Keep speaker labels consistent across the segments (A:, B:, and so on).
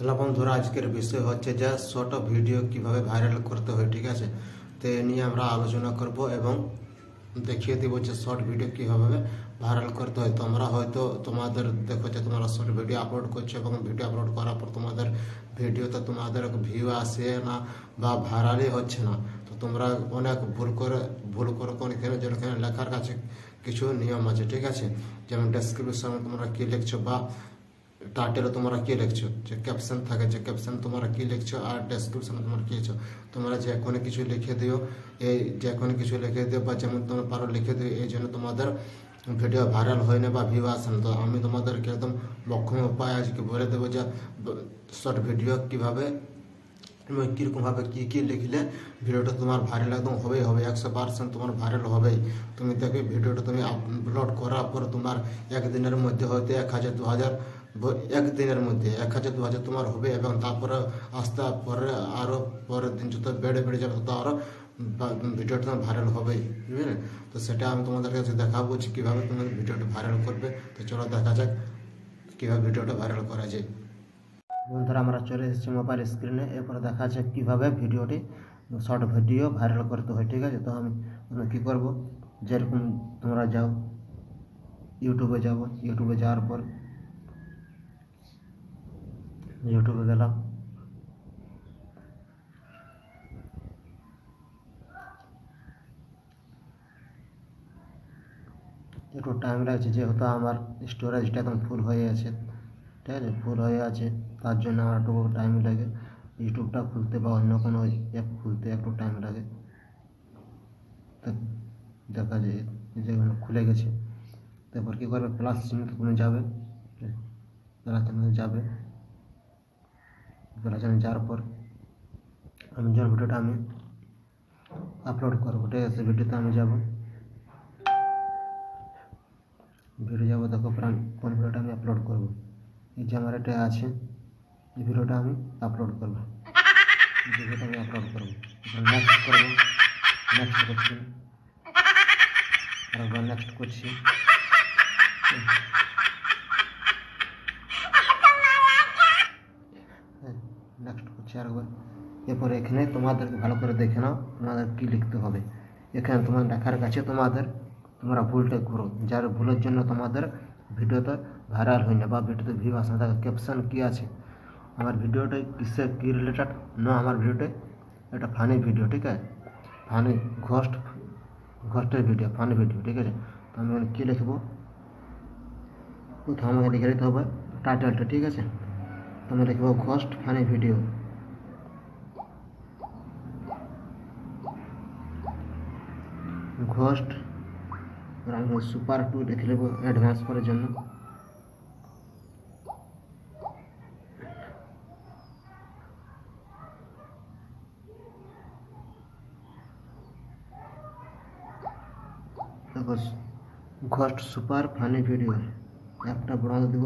A: Hello বন্ধুরা, আজকের বিষয় হচ্ছে যে শর্ট ভিডিও কিভাবে ভাইরাল করতে হয়। ঠিক আছে, তো এ নিয়ে আমরা আলোচনা করব এবং দেখিয়ে দিব যে শর্ট ভিডিও কীভাবে ভাইরাল করতে হয়। তোমরা হয়তো তোমাদের দেখো যে তোমরা শর্ট ভিডিও আপলোড করছো এবং ভিডিও আপলোড করার পর তোমাদের ভিডিওতে তোমাদের ভিউ আসে না বা ভাইরালই হচ্ছে না। তো তোমরা অনেক ভুল করে কোনখানে যেখানে লেখার কাছে কিছু নিয়ম আছে। ঠিক আছে, যেমন ডেসক্রিপশনে তোমরা কী লিখছো বা টাইটেলে তোমরা কী লিখছো, যে ক্যাপশন থাকে, যে ক্যাপশন তোমরা কী লিখছো আর ডেসক্রিপশনে তোমরা কী লিখছো, তোমরা যে কোনো কিছু লিখে দিও। এই যে কোনো কিছু লিখে দিও বা যেমন তোমরা পারো লিখে দিও, এই জন্য তোমাদের ভিডিও ভাইরাল হয় না বা ভিউ আসে না। তো আমি তোমাদেরকে একদম মোক্ষম উপায় আজকে বলে দেবো যে শর্ট ভিডিও কীভাবে এবং কীরকমভাবে কী কী লিখলে ভিডিওটা তোমার ভাইরাল একদম হবেই হবে, 100% তোমার ভাইরাল হবেই। তুমি দেখবে ভিডিওটা তুমি আপলোড করার পর তোমার একদিনের মধ্যে হয়তো 1000 2000, একদিনের মধ্যে 1000 2000 তোমার হবে এবং তারপরে আস্তে পরে আরও পরের দিন যত বেড়ে যাবে তত আরও ভিডিওটা তোমার ভাইরাল হবেই, বুঝলে? তো সেটা আমি তোমাদের কাছে দেখাবো যে কীভাবে তুমি ভিডিওটা ভাইরাল করবে। তো চলো দেখা যাক কীভাবে ভিডিওটা ভাইরাল করা যায়। বন্ধুরা, আমরা চলে এসেছি মোবাইল স্ক্রিনে। এরপরে দেখা যাচ্ছে কীভাবে ভিডিওটি শর্ট ভিডিও ভাইরাল করতে হয়। ঠিক আছে, তো আমি কী করবো, যেরকম তোমরা যাও ইউটিউবে যাওয়ার পর ইউটিউবে গেলাম। একটু টাইম লাগছে যেহেতু আমার স্টোরেজটা একদম ফুল হয়ে আছে। ঠিক আছে, ফুল হয়ে আছে, তার জন্য আমার একটু টাইম লাগে। ইউটিউবটা খুলতে বা অন্য কোনো অ্যাপ খুলতে একটু টাইম লাগে। তো দেখা যায় যেখানে খুলে গেছে, তারপর কী করবে, প্লাস চিহ্নে তুমি যাবে, প্লাস চিহ্নে যাবে। প্লাস চিহ্নে যাওয়ার পর আমি যখন ভিডিওটা আমি আপলোড করবো, ঠিক আছে, ভিডিওতে আমি যাব, দেখো কোন ভিডিওটা আমি আপলোড করবো। এই যে আমার এটা আছে, এই ভিডিওটা আমি আপলোড করবো, নেক্সট করবো, নেক্সট করছি, আরেকবার নেক্সট করছি। নেক্সট করছি আরেকবার। এরপরে এখানে তোমাদেরকে ভালো করে দেখে নাও তোমাদের কী লিখতে হবে। এখানে তোমার লেখার কাছে তোমরা ভুলটা করো, যার ভুলের জন্য তোমাদের ভিডিওটা ভাইরাল হয় না বা ভিডিওতে ভিউ আসে না। দেখো ক্যাপশন কী আছে, আমার ভিডিওটা কিসে কী রিলেটেড না, আমার ভিডিওটা একটা ফানি ভিডিও। ঠিক আছে, ফানি ঘোস্টের ভিডিও, ফানি ভিডিও। ঠিক আছে, তো আমি কী লিখবো, প্রথমে আমাকে লিখে দিতে হবে টাইটেলটা। ঠিক আছে, তো আমি লিখবো ঘোস্ট ফানি ভিডিও। ঘোস্ট, আমি সুপার 2 লিখে নেবো অ্যাডভান্স করার জন্য। দেখো ঘোস্ট সুপার ফানি ভিডিও, একটা বড় দেব,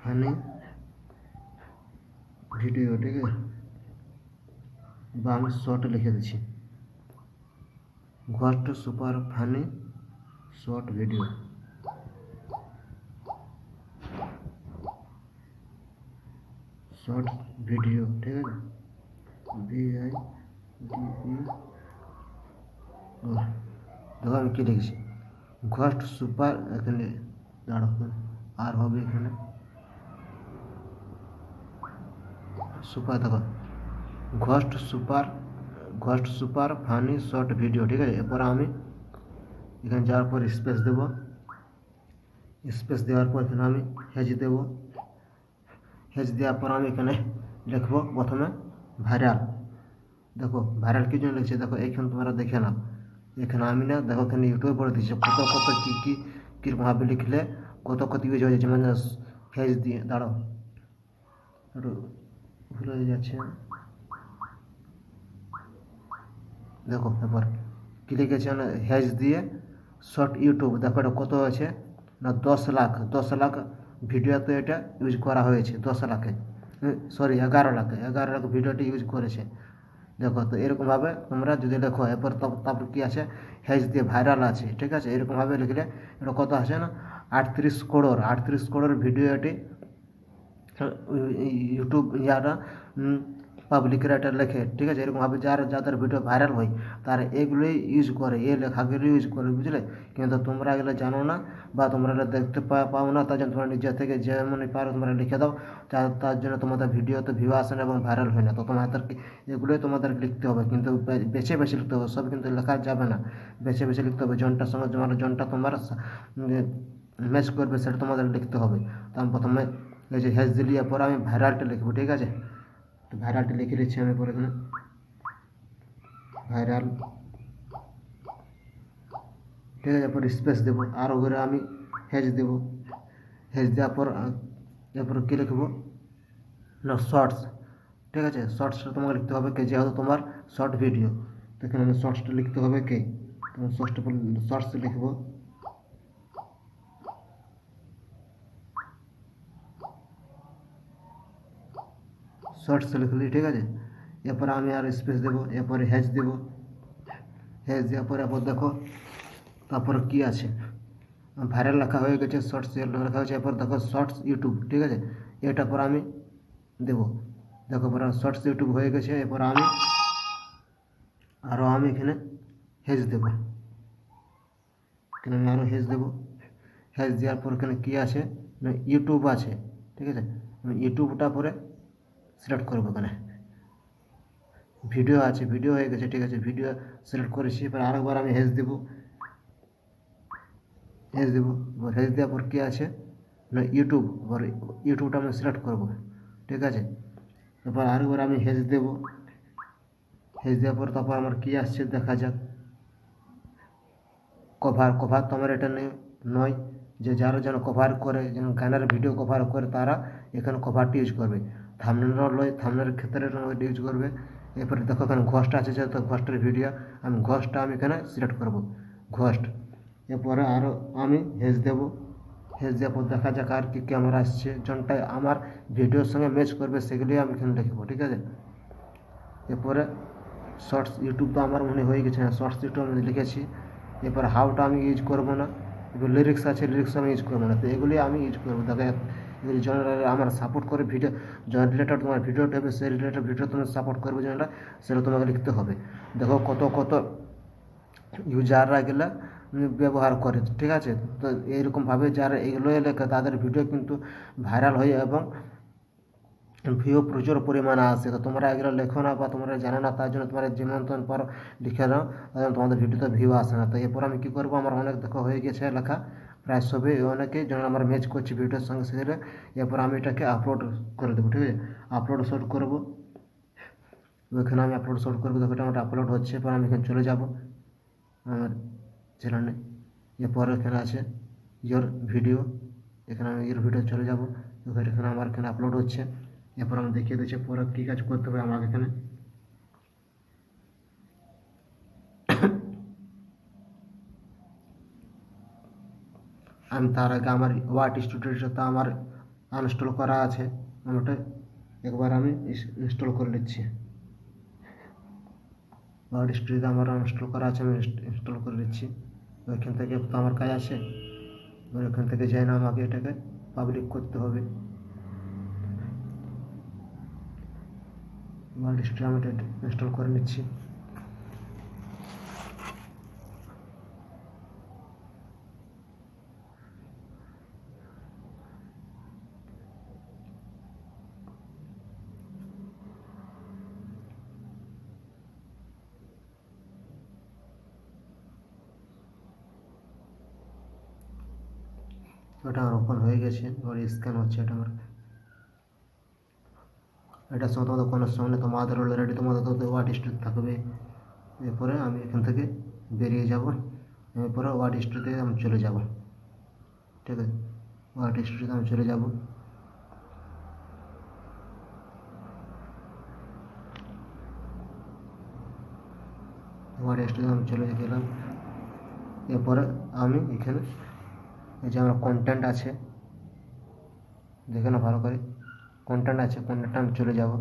A: ফানি ভিডিও। ঠিক আছে, বা আমি শর্ট লিখে দিচ্ছি, ghost super funny short video. Short video, ঠিক আছে, BIDE। দেখো আমি কী লিখেছি, ঘোস্ট সুপার, এখানে দাঁড়ো আর হবে এখানে সুপার। দেখো ghost super funny short video. ঠিক আছে, এরপর আমি এখানে যাওয়ার পর স্পেস দেব, স্পেস দেওয়ার পর এখানে আমি হেজ দেব, হেজ দেওয়ার পর আমি এখানে লিখবো প্রথমে ভাইরাল। দেখো ভাইরাল কী জন্য লিখছে, দেখো এইখানে তোমরা দেখে নাও, এখানে আমি না, দেখো এখানে ইউটিউবে বলে দিচ্ছে কত কীরকমভাবে লিখলে কত ইউজ হয়ে যাচ্ছে। মানে হেজ দিয়ে, দাঁড়াও একটু ভুল হয়ে যাচ্ছে। দেখো এবার কী লিখেছে, মানে হ্যাশ দিয়ে শর্ট ইউটিউব। দেখো এটা কত আছে না, 10 লাখ ভিডিওতে এটা ইউজ করা হয়েছে। 10 লাখে, সরি 11 লাখ ভিডিওটি ইউজ করেছে। দেখো, তো এরকমভাবে তোমরা যদি লেখো, এরপর তারপর কী আছে, হ্যাশ দিয়ে ভাইরাল আছে। ঠিক আছে, এরকমভাবে লিখলে এটা কত আছে না, 38 করোড় ভিডিও এটি ইউটিউব যারা পাবলিক রাইটার লেখে, ঠিক আছে, এরকমভাবে যাদের ভিডিও ভাইরাল হয় তারা এগুলোই ইউজ করে, এই লেখাগুলো ইউজ করে, বুঝলে। কিন্তু তোমরা এগুলো জানো না বা তোমরা এটা দেখতে পাও না, তার জন্য তোমরা নিজের থেকে যেমন পারো তোমরা লিখে দাও, তার জন্য তোমাদের ভিডিওতে ভিউ আসে না এবং ভাইরাল হয় না। তো তোমাদেরকে এগুলোই তোমাদেরকে লিখতে হবে, কিন্তু বেছে বেছে লিখতে হবে, সব কিন্তু লেখা যাবে না, বেছে বেছে লিখতে হবে। জনটার সঙ্গে জনটা তোমার ম্যাচ করবে সেটা তোমাদের লিখতে হবে। তো আমি প্রথমে এই যে হ্যাশ দিলি, এরপর আমি ভাইরালটা লিখবো, ঠিক আছে। তো ভাইরালটা লিখে দিচ্ছি আমি পরে এখানে ভাইরাল, ঠিক আছে। এরপর স্পেস দেবো, আর ওগুলো আমি হ্যাশ দেবো, হ্যাশ দেওয়ার পর এরপর কী লিখবো না শর্টস, ঠিক আছে। শর্টসটা তোমাকে লিখতে হবে কে, যেহেতু তোমার শর্ট ভিডিও, তো এখানে আমি শর্টসটা লিখতে হবে কে, তোমার শর্টস লিখবো, শর্টস লিখলি, ঠিক আছে। এরপর আমি আর স্পেস দেবো, এরপরে হ্যাশ দেবো, হ্যাশ দেওয়ার পরে এরপর দেখো তারপর কি আছে, ভাইরাল লেখা হয়ে গেছে, শর্টস লেখা হয়েছে। এরপর দেখো শর্টস ইউটিউব, ঠিক আছে, এটা পর আমি দেবো, দেখো পর শর্টস ইউটিউব হয়ে গেছে। এরপর আমি এখানে হ্যাশ দেবো, এখানে আমি আরও হ্যাশ দেবো, হ্যাশ দেওয়ার পর এখানে কী আছে না ইউটিউব আছে, ঠিক আছে। আমি ইউটিউবটা পরে সিলেক্ট করবো, এখানে ভিডিও আছে, ভিডিও হয়ে গেছে, ঠিক আছে, ভিডিও সিলেক্ট করেছি। এবার আরেকবার আমি হ্যাশ দেবো, হ্যাশ দেবো, হ্যাশ দেওয়ার পর কী আছে না ইউটিউব, এবার ইউটিউবটা আমি সিলেক্ট করবো, ঠিক আছে। এবার আরেকবার আমি হ্যাশ দেবো, হ্যাশ দেওয়ার পর তারপর আমার কী আসছে দেখা যাক, কভার তো আমার এটা নয়, যে যারা যেন কভার করে, যেন গানের ভিডিও কভার করে তারা এখানে কভারটি ইউজ করবে, থাম্বনেলও লয়, থাম্বনেলের ক্ষেত্রে ইউজ করবে। এরপরে দেখো এখানে ঘোস্ট আছে, যেহেতু ঘোস্টের ভিডিও, আমি ঘোস্টটা আমি এখানে সিলেক্ট করবো, ঘোস্ট। এরপরে আরও আমি হ্যাশ দেবো, হ্যাশ দেওয়ার পর দেখা যাক আর কী ক্যামেরা আসছে, যোনটা আমার ভিডিওর সঙ্গে ম্যাচ করবে সেগুলি আমি এখানে লিখবো, ঠিক আছে। এরপরে শর্টস ইউটিউব তো আমার মনে হয়ে গেছে, হ্যাঁ শর্টস ইউটিউব আমি লিখেছি। এরপর হাউটা আমি ইউজ করবো না, এবার লিরিক্স আছে, লিরিক্স আমি ইউজ করবো না, তো এগুলি আমি ইউজ করবো। দেখো এগুলি আমার সাপোর্ট করে ভিডিও, যখন রিলেটেড তোমার ভিডিওটা হবে সেই রিলেটেড ভিডিও তোমার সাপোর্ট করবে যেটা, সেটা তোমাকে লিখতে হবে। দেখো কত ইউজাররা এগুলো ব্যবহার করে, ঠিক আছে। তো এইরকমভাবে যারা এগুলো লেখে তাদের ভিডিও কিন্তু ভাইরাল হয় এবং ভিউ প্রচুর পরিমাণে আসে। তো তোমরা এগুলো লেখো না বা তোমরা জানো না, তার জন্য তোমরা যেমন তেমন পারো লিখে নাও, তোমাদের ভিডিওতে ভিউ আসে না। তো এরপর আমি কী করবো, আমার অনেক দেখো হয়ে গেছে লেখা, প্রায় সবই অনেকেই যেন আমার ম্যাচ করছি ভিডিওর সঙ্গে সেটা। এরপর আমি এটাকে আপলোড করে দেবো, ঠিক আছে, আপলোড শর্ট করবো, ওইখানে আমি আপলোড শর্ট করবো, দেখো এটা আমার আপলোড হচ্ছে। এরপর আমি এখানে চলে যাব আমার চ্যানেলে, এরপর এখানে আছে ইয়োর ভিডিও, এখানে আমি ইয়োর ভিডিও চলে যাব, এখানে আমার এখানে আপলোড হচ্ছে। এরপর আমি দেখিয়ে দিচ্ছি পরে কী কাজ করতে হবে আমাকে এখানে। আমি তার আগে আমার ওয়াট স্টুডিওটা আমার আনইনস্টল করা আছে, ওটা একবার আমি ইনস্টল করে নিচ্ছি। ওয়াট স্টুডিওটা আমার আনইনস্টল করা আছে, আমি ইনস্টল করে নিচ্ছি। ওইখান থেকে তো আমার কাজ আছে, ওইখান থেকে যাই না, আমাকে এটাকে পাবলিক করতে হবে। ওয়াট স্টুডিও আমি ইনস্টল করে নিচ্ছি। ওটা আমার ওপেন হয়ে গেছে, ওর স্ক্যান হচ্ছে, এটা আমার এটার সঙ্গে তোমাদের কোনো সঙ্গে তোমাদের অলরেডি তোমাদের তো ওয়াট স্টুডিও থাকবে। এরপরে আমি এখান থেকে বেরিয়ে যাব, এরপরে ওয়াট স্টুডিওতে আমি চলে যাব, ঠিক আছে, ওয়াট স্টুডিওতে আমি চলে যাব। ওয়াট স্টুডিওতে আমি চলে গেলাম। এরপরে আমি এখানে এই যে আমার কন্টেন্ট আছে, দেখে না ভালো করে, কন্টেন্ট আছে, কন্টেন্টটা আমি চলে যাব।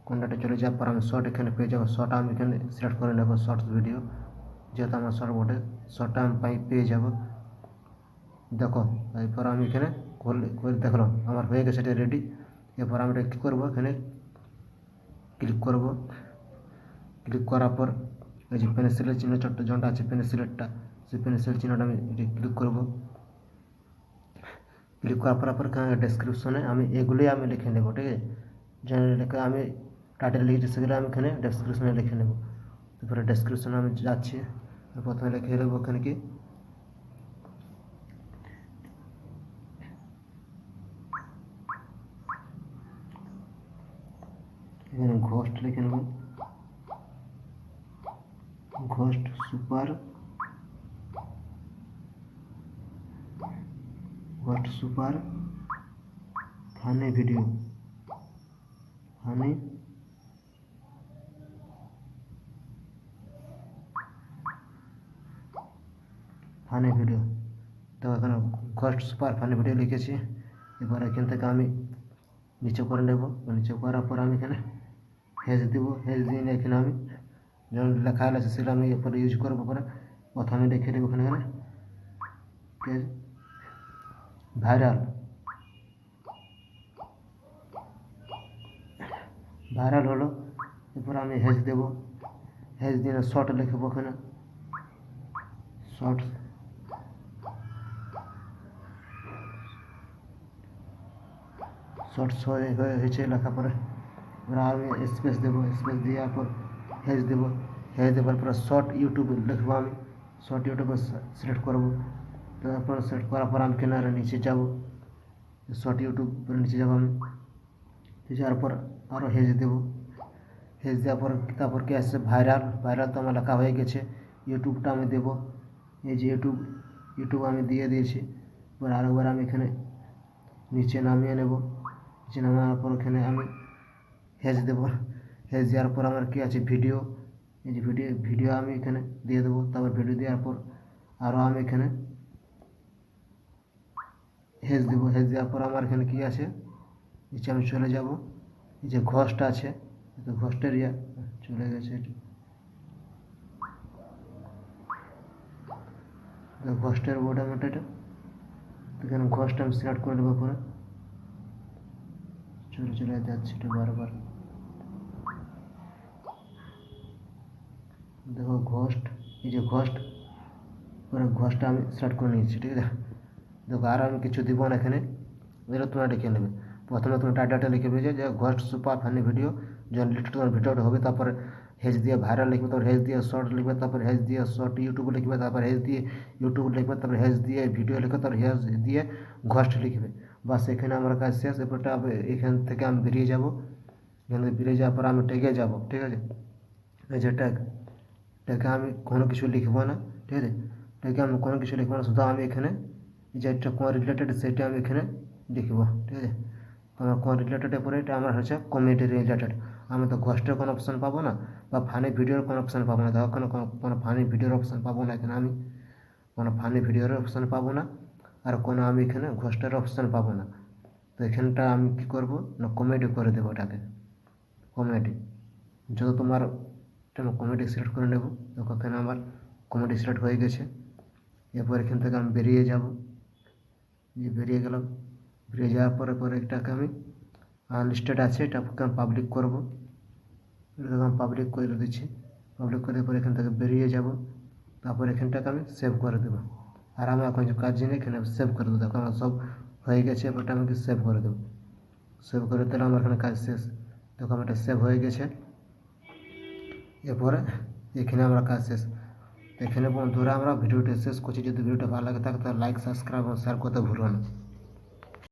A: কন্টেন্টে চলে যাওয়ার পর আমি শর্ট এখানে পেয়ে যাবো, শর্ট আমি এখানে সিলেক্ট করে নেব, শর্টস ভিডিও, যেহেতু আমার শর্ট বটে, শর্টটা আমি পেয়ে যাব। দেখো এরপর আমি এখানে করে দেখলাম আমার হয়ে গেছে এটা রেডি। এরপর আমরা কী করবো, এখানে ক্লিক করব। ক্লিক করার পর এই যে পেন্সিলের চিহ্ন ছোট্ট যেটা আছে পেন্সিলেরটা, সেই পেন্সিল চিহ্নটা আমি ক্লিক করব। ক্লিক করার পর এখানে ডেসক্রিপশনে আমি এগুলোই আমি লিখে নেব, ঠিক আছে। যে লেখা আমি টাইটেল লিখেছি সেগুলো আমি এখানে ডেসক্রিপশনে লিখে নেব। তারপরে ডেসক্রিপশনে আমি যাচ্ছি, প্রথমে লিখে নেব এখানে কি এখানে ঘোস্ট লিখে নেব, ghost super funny video, funny video. তো এখানে ঘোস্ট সুপার ফানি ভিডিও লিখেছি। এবার এখান থেকে আমি নিচে করে নেব। নিচে করার পর আমি এখানে হেজ দিব। হেজ দিয়ে এখানে আমি যেমন লেখা আছে সেটা আমি এরপরে ইউজ করবো। পরে প্রথমে লিখে দেবো এখানে ঠিক আছে, ভাইরাল হলো। এরপর আমি হেজ দেব। হেজ দিয়ে শর্ট লিখবো এখানে শর্টস, হয়েছে লেখা। পরে এবার আমি স্পেস দেবো। স্পেস দেওয়ার পর হেজ দেবো। হেজ দেওয়ার পরে শর্ট ইউটিউব লিখবো। আমি শর্ট ইউটিউবে সিলেক্ট করবো। তারপর সিলেক্ট করার পর আমি কেনারে নিচে যাব, শর্ট ইউটিউব নিচে যাবো। আমি যাওয়ার পর আরও হেজ দেবো। হেজ দেওয়ার পর তারপর কি আসছে ভাইরাল তো আমার লেখা হয়ে গেছে। ইউটিউবটা আমি দেবো। এই যে ইউটিউব আমি দিয়ে দিয়েছি। এবার আরেকবার আমি এখানে নিচে নামিয়ে নেব। নিচে নামানোর পর এখানে আমি হেজ দেবো। হেজ দেওয়ার পর আমার কি আছে ভিডিও, এই যে ভিডিও আমি এখানে দিয়ে দেবো। তারপর ভিডিও দেওয়ার পর আরও আমি এখানে হেজ দেবো। হেজ দেওয়ার পর আমার এখানে কি আছে, নিচে আমি চলে যাব। এই যে ঘোস্ট আছে, ঘোস্টের চলে গেছে, ঘোস্টের বোর্ড আমার এটা। এখানে ঘোস্ট আমি সিলেক্ট করে দেবো। পরে চলে যাচ্ছে এটা বারবার। দেখো ঘোস্ট, এই যে ঘোস্ট, পরে ঘোস্টটা আমি সিলেক্ট করে নিয়েছি, ঠিক আছে। দেখো আর আমি কিছু দিব না এখানে, এটা তোমরা লিখে নেবে। প্রথমে তুমি টাইটেলটা লিখে পেয়েছে যে ঘোস্ট সুপার ফানি ভিডিও, যখন লিখতে তোমার ভিডিওটা হবে। তারপরে হেজ দিয়ে ভাইরাল লিখবে, তারপর হেজ দিয়ে শর্ট লিখবে, তারপর হেজ দিয়ে শর্ট ইউটিউব লিখবে, তারপর হেজ দিয়ে ইউটিউব লিখবে, তারপর হেজ দিয়ে ভিডিও লিখবে, তারপর হেজ দিয়ে ঘোস্ট লিখবে। বাস এখানে আমার কাজ শেষ। এরপরটা এখান থেকে আমি বেরিয়ে যাব। এখান থেকে বেরিয়ে যাওয়ার পর আমি ট্যাগে যাব, ঠিক আছে। এই যে ট্যাগে আমি কোনো কিছু লিখবো না, ঠিক আছে। ট্যাগে আমি কোনো কিছু লিখবো না, শুধু আমি এখানে যেটা কোন রিলেটেড সেটা আমি এখানে লিখবো, ঠিক আছে। আমার কোন রিলেটেডের পরে এটা আমার হচ্ছে কমেডি রিলেটেড। আমি তো ঘোস্টের কোনো অপশান পাবো না, বা ফানি ভিডিওর কোনো অপশান পাবো না। দেখো কোনো ফানি ভিডিওর অপশান পাবো না এখানে। আমি কোনো ফানি ভিডিওর অপশান পাবো না, আর কোনো আমি এখানে ঘোস্টের অপশান পাবো না। তো এখানটা আমি কী করবো না, কমেডি করে দেবো এটাকে, কমেডি। যত তোমার কমেডি সিলেক্ট করে নেব। দেখো এখানে আমার কমেডি সিলেক্ট হয়ে গেছে। এরপর এখান থেকে আমি বেরিয়ে যাব। যে বেরিয়ে গেলাম, বেরিয়ে যাওয়ার পরে এটাকে আমি আনলিস্টেড আছে, এটাকে আমি পাবলিক করবো। এটাকে আমি পাবলিক করে দিচ্ছি। পাবলিক করে পরে এখান থেকে বেরিয়ে যাব। তারপর এখানটাকে আমি সেভ করে দেবো। আর আমি এখন যে কাজ জেনে এখানে সেভ করে দেবো। দেখো আমার সব হয়ে গেছে। এবারটা আমাকে সেভ করে দেবো। সেভ করে দিলে আমার এখানে কাজ শেষ। দেখো আমার এটা সেভ হয়ে গেছে। এরপরে এখানে আমরা কাজ শেষ। এখানে বন্ধুরা আমরা ভিডিওটি শেষ করছি। যদি ভিডিওটা ভালো লাগে থাকে তাহলে লাইক, সাবস্ক্রাইব এবং শেয়ার করতে ভুলো না।